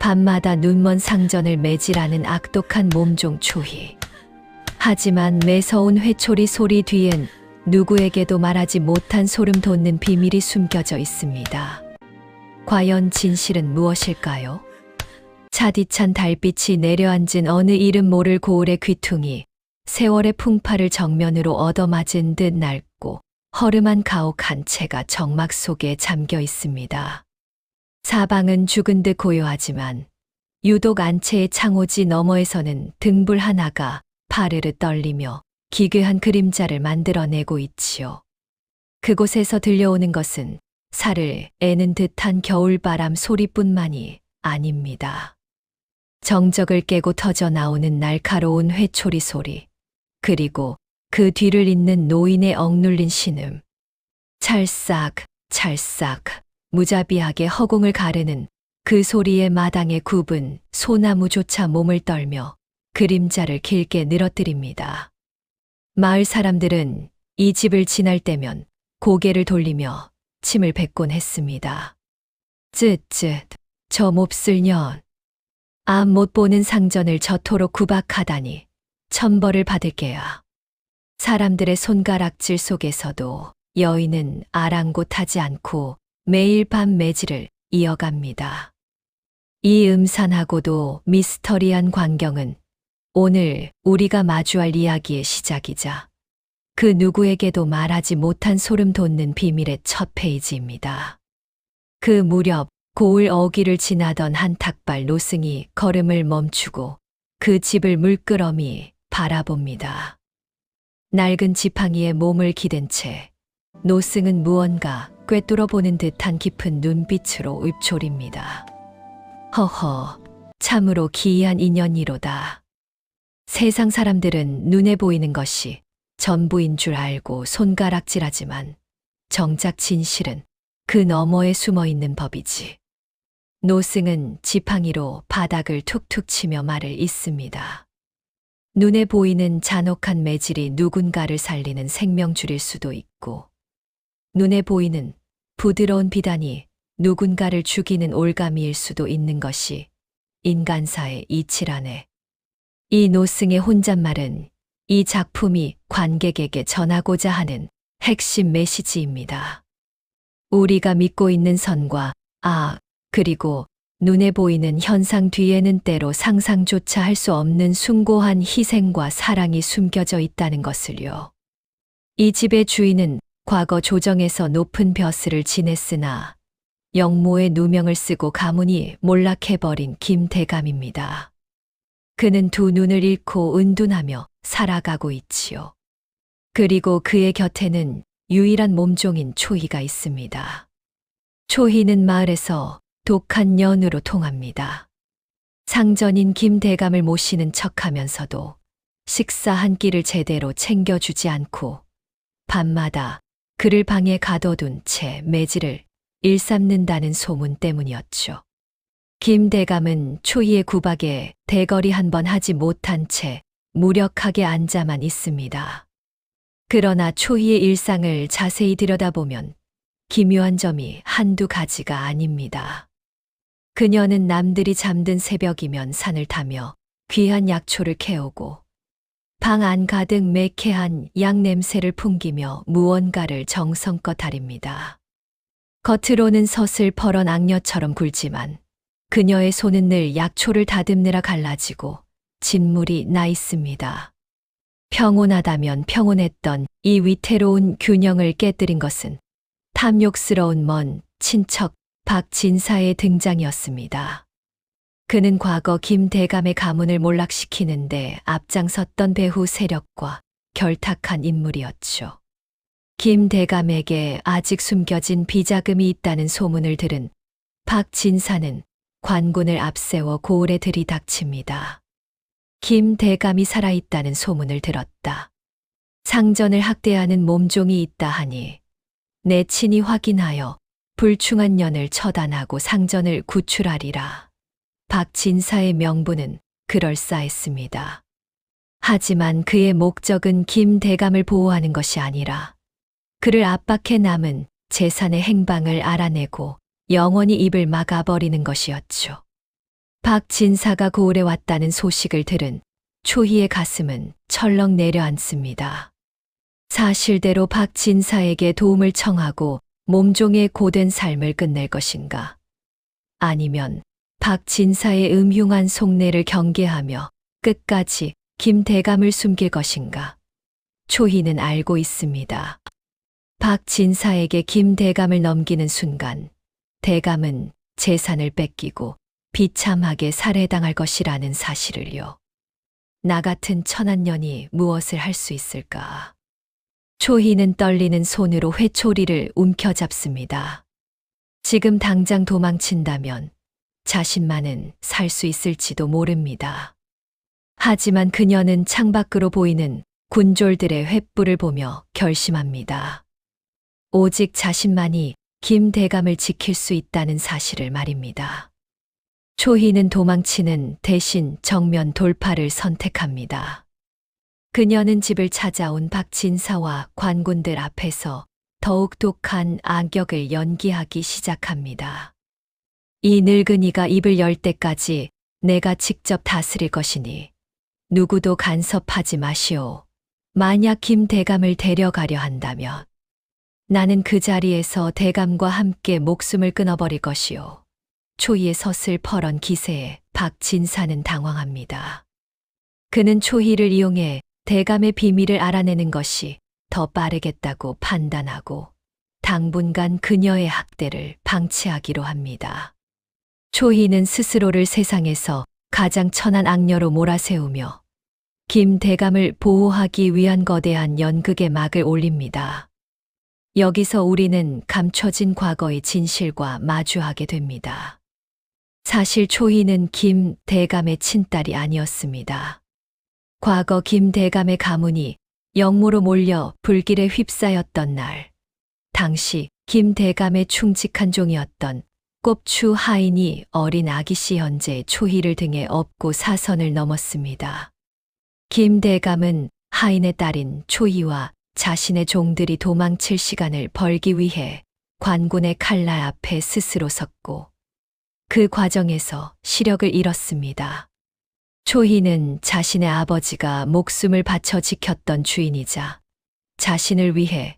밤마다 눈먼 상전을 매질하는 악독한 몸종 초희. 하지만 매서운 회초리 소리 뒤엔 누구에게도 말하지 못한 소름 돋는 비밀이 숨겨져 있습니다. 과연 진실은 무엇일까요? 차디찬 달빛이 내려앉은 어느 이름 모를 고을의 귀퉁이, 세월의 풍파를 정면으로 얻어맞은 듯 낡고 허름한 가옥 한 채가 정막 속에 잠겨 있습니다. 사방은 죽은 듯 고요하지만 유독 안채의 창호지 너머에서는 등불 하나가 파르르 떨리며 기괴한 그림자를 만들어내고 있지요. 그곳에서 들려오는 것은 살을 애는 듯한 겨울바람 소리뿐만이 아닙니다. 정적을 깨고 터져 나오는 날카로운 회초리 소리, 그리고 그 뒤를 잇는 노인의 억눌린 신음. 찰싹, 찰싹, 무자비하게 허공을 가르는 그 소리에 마당의 굽은 소나무조차 몸을 떨며 그림자를 길게 늘어뜨립니다. 마을 사람들은 이 집을 지날 때면 고개를 돌리며 침을 뱉곤 했습니다. 쯧쯧, 저 몹쓸 년. 앞 못 보는 상전을 저토록 구박하다니 천벌을 받을 게야. 사람들의 손가락질 속에서도 여인은 아랑곳하지 않고 매일 밤 매질을 이어갑니다. 이 음산하고도 미스터리한 광경은 오늘 우리가 마주할 이야기의 시작이자 그 누구에게도 말하지 못한 소름 돋는 비밀의 첫 페이지입니다. 그 무렵 고을 어귀를 지나던 한 탁발 노승이 걸음을 멈추고 그 집을 물끄러미 바라봅니다. 낡은 지팡이에 몸을 기댄 채 노승은 무언가 꿰뚫어 보는 듯한 깊은 눈빛으로 읊조립니다. 허허, 참으로 기이한 인연이로다. 세상 사람들은 눈에 보이는 것이 전부인 줄 알고 손가락질하지만 정작 진실은 그 너머에 숨어 있는 법이지. 노승은 지팡이로 바닥을 툭툭 치며 말을 잇습니다. 눈에 보이는 잔혹한 매질이 누군가를 살리는 생명줄일 수도 있고, 눈에 보이는 부드러운 비단이 누군가를 죽이는 올가미일 수도 있는 것이 인간사의 이치라네. 이 노승의 혼잣말은 이 작품이 관객에게 전하고자 하는 핵심 메시지입니다. 우리가 믿고 있는 선과 악, 그리고 눈에 보이는 현상 뒤에는 때로 상상조차 할 수 없는 숭고한 희생과 사랑이 숨겨져 있다는 것을요. 이 집의 주인은 과거 조정에서 높은 벼슬을 지냈으나 영모의 누명을 쓰고 가문이 몰락해버린 김대감입니다. 그는 두 눈을 잃고 은둔하며 살아가고 있지요. 그리고 그의 곁에는 유일한 몸종인 초희가 있습니다. 초희는 마을에서 독한 년으로 통합니다. 상전인 김대감을 모시는 척하면서도 식사 한 끼를 제대로 챙겨주지 않고 밤마다 그를 방에 가둬둔 채 매질을 일삼는다는 소문 때문이었죠. 김대감은 초희의 구박에 대거리 한 번 하지 못한 채 무력하게 앉아만 있습니다. 그러나 초희의 일상을 자세히 들여다보면 기묘한 점이 한두 가지가 아닙니다. 그녀는 남들이 잠든 새벽이면 산을 타며 귀한 약초를 캐오고 방 안 가득 매캐한 약 냄새를 풍기며 무언가를 정성껏 다립니다. 겉으로는 서슬퍼런 악녀처럼 굴지만 그녀의 손은 늘 약초를 다듬느라 갈라지고 진물이 나 있습니다. 평온하다면 평온했던 이 위태로운 균형을 깨뜨린 것은 탐욕스러운 먼 친척 박진사의 등장이었습니다. 그는 과거 김대감의 가문을 몰락시키는데 앞장섰던 배후 세력과 결탁한 인물이었죠. 김대감에게 아직 숨겨진 비자금이 있다는 소문을 들은 박진사는 관군을 앞세워 고을에 들이닥칩니다. 김대감이 살아있다는 소문을 들었다. 상전을 학대하는 몸종이 있다 하니 내 친히 확인하여 불충한 년을 처단하고 상전을 구출하리라. 박진사의 명분은 그럴싸했습니다. 하지만 그의 목적은 김대감을 보호하는 것이 아니라 그를 압박해 남은 재산의 행방을 알아내고 영원히 입을 막아버리는 것이었죠. 박 진사가 고을에 왔다는 소식을 들은 초희의 가슴은 철렁 내려앉습니다. 사실대로 박 진사에게 도움을 청하고 몸종의 고된 삶을 끝낼 것인가? 아니면 박 진사의 음흉한 속내를 경계하며 끝까지 김 대감을 숨길 것인가? 초희는 알고 있습니다. 박 진사에게 김 대감을 넘기는 순간 대감은 재산을 뺏기고 비참하게 살해당할 것이라는 사실을요. 나 같은 천한년이 무엇을 할 수 있을까? 초희는 떨리는 손으로 회초리를 움켜잡습니다. 지금 당장 도망친다면 자신만은 살 수 있을지도 모릅니다. 하지만 그녀는 창밖으로 보이는 군졸들의 횃불을 보며 결심합니다. 오직 자신만이 김 대감을 지킬 수 있다는 사실을 말입니다. 초희는 도망치는 대신 정면 돌파를 선택합니다. 그녀는 집을 찾아온 박진사와 관군들 앞에서 더욱 독한 악역을 연기하기 시작합니다. 이 늙은이가 입을 열 때까지 내가 직접 다스릴 것이니 누구도 간섭하지 마시오. 만약 김 대감을 데려가려 한다면 나는 그 자리에서 대감과 함께 목숨을 끊어버릴 것이오. 초희의 서슬퍼런 기세에 박진사는 당황합니다. 그는 초희를 이용해 대감의 비밀을 알아내는 것이 더 빠르겠다고 판단하고 당분간 그녀의 학대를 방치하기로 합니다. 초희는 스스로를 세상에서 가장 천한 악녀로 몰아세우며 김 대감을 보호하기 위한 거대한 연극의 막을 올립니다. 여기서 우리는 감춰진 과거의 진실과 마주하게 됩니다. 사실 초희는 김 대감의 친딸이 아니었습니다. 과거 김 대감의 가문이 영모로 몰려 불길에 휩싸였던 날, 당시 김 대감의 충직한 종이었던 꼽추 하인이 어린 아기씨 현재 초희를 등에 업고 사선을 넘었습니다. 김 대감은 하인의 딸인 초희와 자신의 종들이 도망칠 시간을 벌기 위해 관군의 칼날 앞에 스스로 섰고 그 과정에서 시력을 잃었습니다. 초희는 자신의 아버지가 목숨을 바쳐 지켰던 주인이자 자신을 위해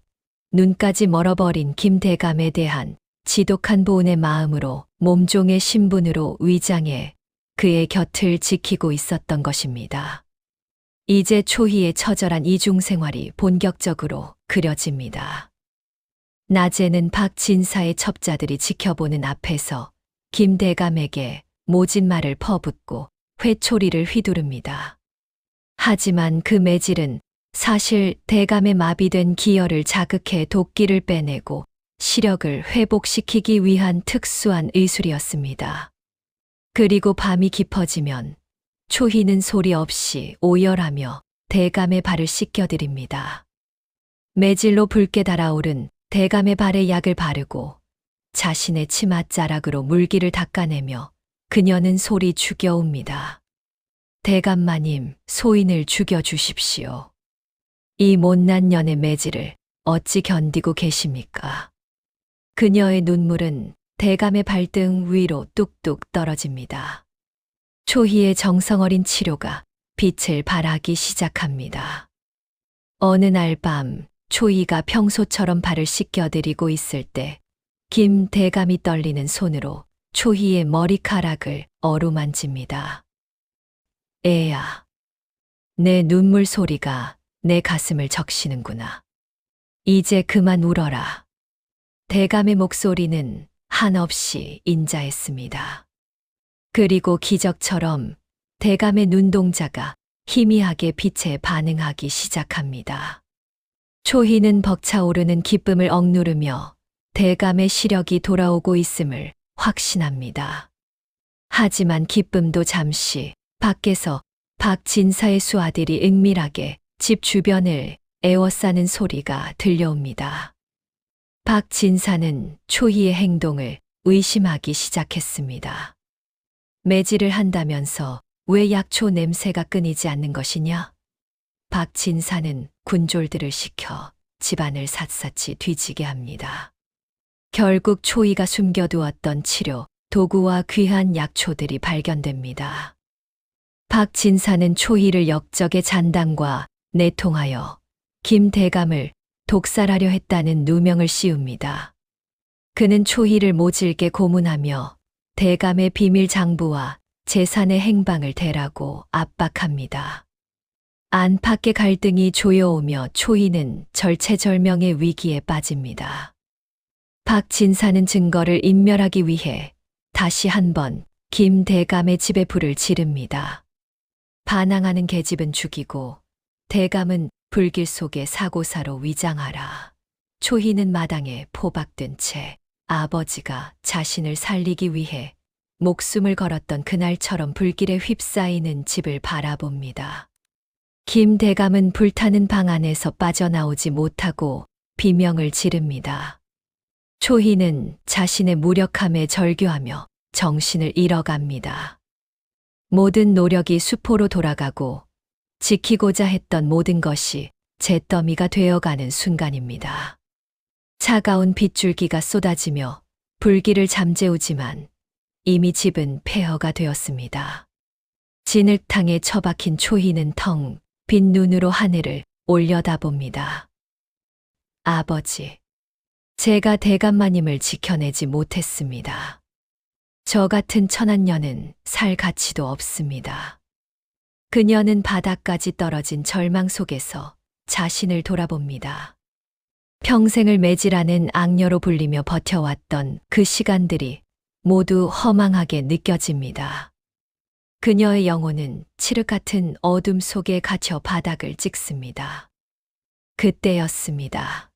눈까지 멀어버린 김 대감에 대한 지독한 보은의 마음으로 몸종의 신분으로 위장해 그의 곁을 지키고 있었던 것입니다. 이제 초희의 처절한 이중생활이 본격적으로 그려집니다. 낮에는 박진사의 첩자들이 지켜보는 앞에서 김 대감에게 모진 말을 퍼붓고 회초리를 휘두릅니다. 하지만 그 매질은 사실 대감의 마비된 기혈을 자극해 도끼를 빼내고 시력을 회복시키기 위한 특수한 의술이었습니다. 그리고 밤이 깊어지면 초희는 소리 없이 오열하며 대감의 발을 씻겨드립니다. 매질로 붉게 달아오른 대감의 발에 약을 바르고 자신의 치맛자락으로 물기를 닦아내며 그녀는 소리 죽여옵니다. 대감마님, 소인을 죽여주십시오. 이 못난 년의 매질을 어찌 견디고 계십니까? 그녀의 눈물은 대감의 발등 위로 뚝뚝 떨어집니다. 초희의 정성어린 치료가 빛을 발하기 시작합니다. 어느 날 밤 초희가 평소처럼 발을 씻겨드리고 있을 때 김 대감이 떨리는 손으로 초희의 머리카락을 어루만집니다. 애야, 내 눈물 소리가 내 가슴을 적시는구나. 이제 그만 울어라. 대감의 목소리는 한없이 인자했습니다. 그리고 기적처럼 대감의 눈동자가 희미하게 빛에 반응하기 시작합니다. 초희는 벅차오르는 기쁨을 억누르며 대감의 시력이 돌아오고 있음을 확신합니다. 하지만 기쁨도 잠시 밖에서 박진사의 수아들이 은밀하게 집 주변을 에워싸는 소리가 들려옵니다. 박진사는 초희의 행동을 의심하기 시작했습니다. 매질을 한다면서 왜 약초 냄새가 끊이지 않는 것이냐? 박진사는 군졸들을 시켜 집안을 샅샅이 뒤지게 합니다. 결국 초희가 숨겨두었던 치료, 도구와 귀한 약초들이 발견됩니다. 박 진사는 초희를 역적의 잔당과 내통하여 김 대감을 독살하려 했다는 누명을 씌웁니다. 그는 초희를 모질게 고문하며 대감의 비밀 장부와 재산의 행방을 대라고 압박합니다. 안팎의 갈등이 조여오며 초희는 절체절명의 위기에 빠집니다. 박 진사는 증거를 인멸하기 위해 다시 한번 김 대감의 집에 불을 지릅니다. 반항하는 계집은 죽이고 대감은 불길 속에 사고사로 위장하라. 초희는 마당에 포박된 채 아버지가 자신을 살리기 위해 목숨을 걸었던 그날처럼 불길에 휩싸이는 집을 바라봅니다. 김 대감은 불타는 방 안에서 빠져나오지 못하고 비명을 지릅니다. 초희는 자신의 무력함에 절규하며 정신을 잃어갑니다. 모든 노력이 수포로 돌아가고 지키고자 했던 모든 것이 잿더미가 되어가는 순간입니다. 차가운 빗줄기가 쏟아지며 불길을 잠재우지만 이미 집은 폐허가 되었습니다. 진흙탕에 처박힌 초희는 텅 빈 눈으로 하늘을 올려다봅니다. 아버지, 제가 대감마님을 지켜내지 못했습니다. 저 같은 천한녀는 살 가치도 없습니다. 그녀는 바닥까지 떨어진 절망 속에서 자신을 돌아봅니다. 평생을 매질하는 악녀로 불리며 버텨왔던 그 시간들이 모두 허망하게 느껴집니다. 그녀의 영혼은 칠흑 같은 어둠 속에 갇혀 바닥을 찍습니다. 그때였습니다.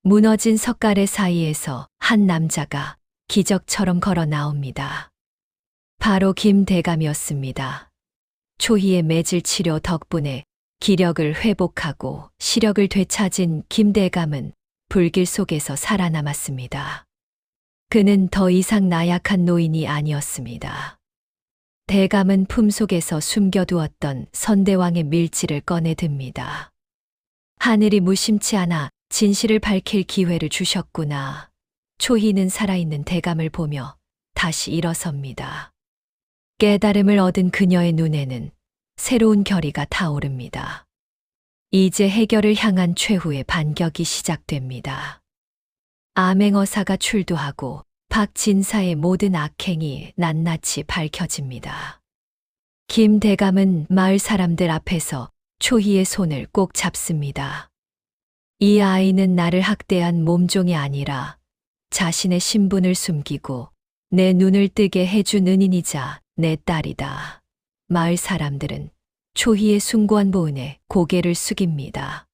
무너진 석가래 사이에서 한 남자가 기적처럼 걸어 나옵니다. 바로 김 대감이었습니다. 초희의 매질 치료 덕분에 기력을 회복하고 시력을 되찾은 김 대감은 불길 속에서 살아남았습니다. 그는 더 이상 나약한 노인이 아니었습니다. 대감은 품속에서 숨겨두었던 선대왕의 밀지를 꺼내 듭니다. 하늘이 무심치 않아 진실을 밝힐 기회를 주셨구나. 초희는 살아있는 대감을 보며 다시 일어섭니다. 깨달음을 얻은 그녀의 눈에는 새로운 결의가 타오릅니다. 이제 해결을 향한 최후의 반격이 시작됩니다. 암행어사가 출두하고 박진사의 모든 악행이 낱낱이 밝혀집니다. 김 대감은 마을 사람들 앞에서 초희의 손을 꼭 잡습니다. 이 아이는 나를 학대한 몸종이 아니라 자신의 신분을 숨기고 내 눈을 뜨게 해준 은인이자 내 딸이다. 마을 사람들은 초희의 숭고한 보은에 고개를 숙입니다.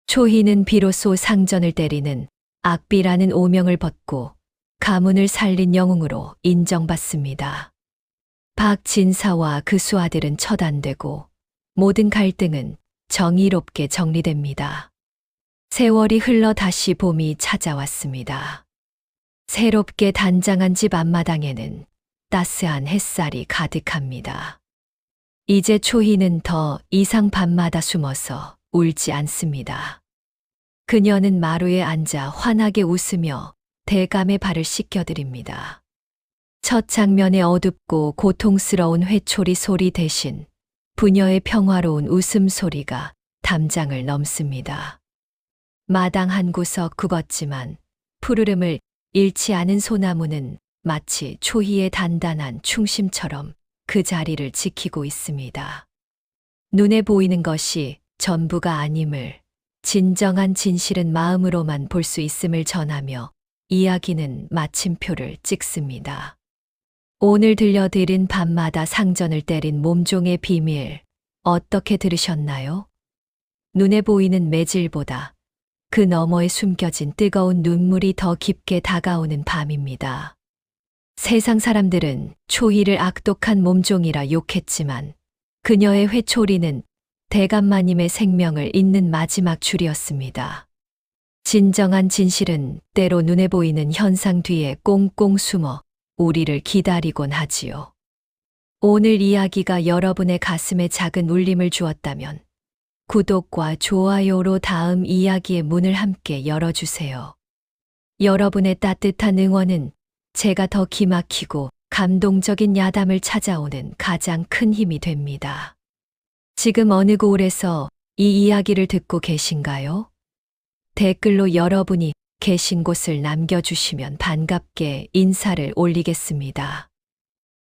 초희는 비로소 상전을 때리는 악비라는 오명을 벗고 가문을 살린 영웅으로 인정받습니다. 박진사와 그 수하들은 처단되고 모든 갈등은 정의롭게 정리됩니다. 세월이 흘러 다시 봄이 찾아왔습니다. 새롭게 단장한 집 앞마당에는 따스한 햇살이 가득합니다. 이제 초희는 더 이상 밤마다 숨어서 울지 않습니다. 그녀는 마루에 앉아 환하게 웃으며 대감의 발을 씻겨드립니다. 첫 장면의 어둡고 고통스러운 회초리 소리 대신 부녀의 평화로운 웃음소리가 담장을 넘습니다. 마당 한 구석 굽었지만 푸르름을 잃지 않은 소나무는 마치 초희의 단단한 충심처럼 그 자리를 지키고 있습니다. 눈에 보이는 것이 전부가 아님을, 진정한 진실은 마음으로만 볼 수 있음을 전하며 이야기는 마침표를 찍습니다. 오늘 들려드린 밤마다 상전을 때린 몸종의 비밀, 어떻게 들으셨나요? 눈에 보이는 매질보다 그 너머에 숨겨진 뜨거운 눈물이 더 깊게 다가오는 밤입니다. 세상 사람들은 초희를 악독한 몸종이라 욕했지만 그녀의 회초리는 대감마님의 생명을 잇는 마지막 줄이었습니다. 진정한 진실은 때로 눈에 보이는 현상 뒤에 꽁꽁 숨어 우리를 기다리곤 하지요. 오늘 이야기가 여러분의 가슴에 작은 울림을 주었다면 구독과 좋아요로 다음 이야기의 문을 함께 열어주세요. 여러분의 따뜻한 응원은 제가 더 기막히고 감동적인 야담을 찾아오는 가장 큰 힘이 됩니다. 지금 어느 고을에서 이 이야기를 듣고 계신가요? 댓글로 여러분이 계신 곳을 남겨주시면 반갑게 인사를 올리겠습니다.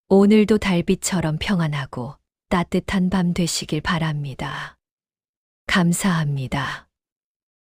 오늘도 달빛처럼 평안하고 따뜻한 밤 되시길 바랍니다. 감사합니다.